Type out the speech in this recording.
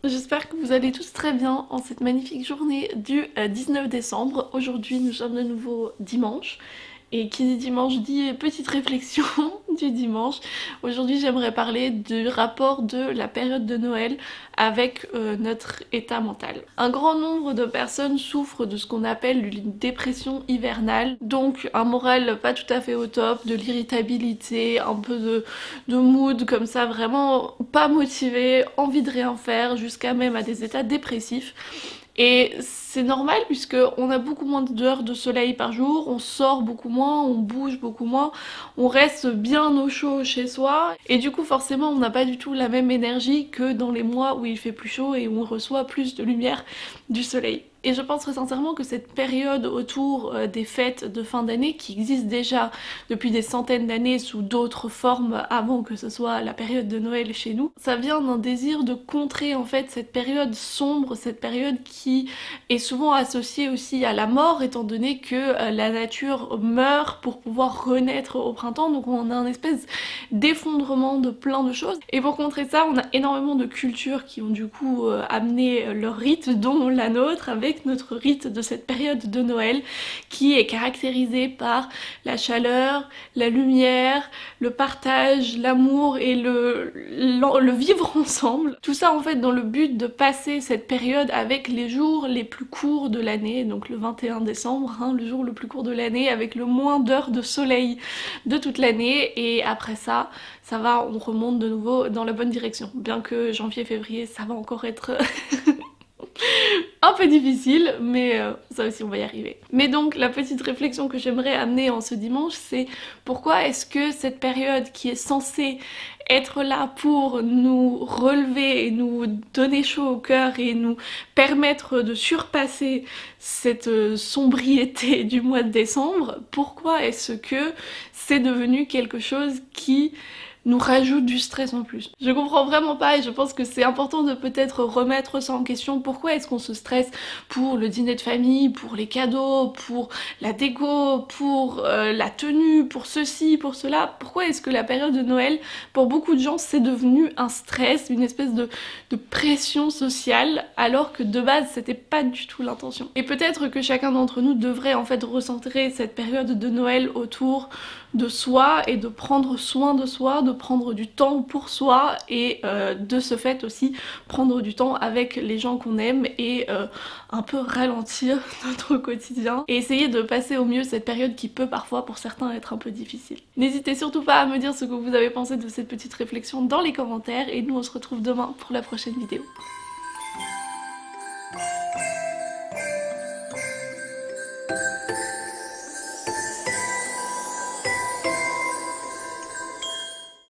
J'espère que vous allez tous très bien en cette magnifique journée du 19 décembre. Aujourd'hui nous sommes de nouveau dimanche. Et qui dit dimanche dit petite réflexion du dimanche. Aujourd'hui j'aimerais parler du rapport de la période de Noël avec notre état mental. Un grand nombre de personnes souffrent de ce qu'on appelle une dépression hivernale, donc un moral pas tout à fait au top, de l'irritabilité, un peu de mood comme ça, vraiment pas motivé, envie de rien faire, jusqu'à même à des états dépressifs. Et c'est normal puisque on a beaucoup moins d'heures de soleil par jour, on sort beaucoup moins, on bouge beaucoup moins, on reste bien au chaud chez soi et du coup forcément on n'a pas du tout la même énergie que dans les mois où il fait plus chaud et où on reçoit plus de lumière du soleil. Et je pense très sincèrement que cette période autour des fêtes de fin d'année, qui existe déjà depuis des centaines d'années sous d'autres formes avant que ce soit la période de Noël chez nous, ça vient d'un désir de contrer en fait cette période sombre, cette période qui est souvent associée aussi à la mort, étant donné que la nature meurt pour pouvoir renaître au printemps, donc on a un espèce d'effondrement de plein de choses. Et pour contrer ça, on a énormément de cultures qui ont du coup amené leur rite, dont la nôtre, avec notre rite de cette période de Noël qui est caractérisée par la chaleur, la lumière, le partage, l'amour et le vivre ensemble. Tout ça en fait dans le but de passer cette période avec les jours les plus courts de l'année, donc le 21 décembre, hein, le jour le plus court de l'année, avec le moins d'heures de soleil de toute l'année, et après ça va, on remonte de nouveau dans la bonne direction. Bien que janvier, février, ça va encore être un peu difficile, mais ça aussi on va y arriver. Mais donc la petite réflexion que j'aimerais amener en ce dimanche, c'est pourquoi est-ce que cette période qui est censée être là pour nous relever et nous donner chaud au cœur et nous permettre de surpasser cette sombriété du mois de décembre, pourquoi est-ce que c'est devenu quelque chose qui nous rajoute du stress en plus? Je comprends vraiment pas et je pense que c'est important de peut-être remettre ça en question. Pourquoi est-ce qu'on se stresse pour le dîner de famille, pour les cadeaux, pour la déco, pour la tenue, pour ceci, pour cela? Pourquoi est-ce que la période de Noël, pour beaucoup de gens, c'est devenu un stress, une espèce de pression sociale, alors que de base c'était pas du tout l'intention? Et peut-être que chacun d'entre nous devrait en fait recentrer cette période de Noël autour de soi et de prendre soin de soi, de prendre du temps pour soi et de ce fait aussi prendre du temps avec les gens qu'on aime et un peu ralentir notre quotidien et essayer de passer au mieux cette période qui peut parfois pour certains être un peu difficile. N'hésitez surtout pas à me dire ce que vous avez pensé de cette petite réflexion dans les commentaires et nous on se retrouve demain pour la prochaine vidéo.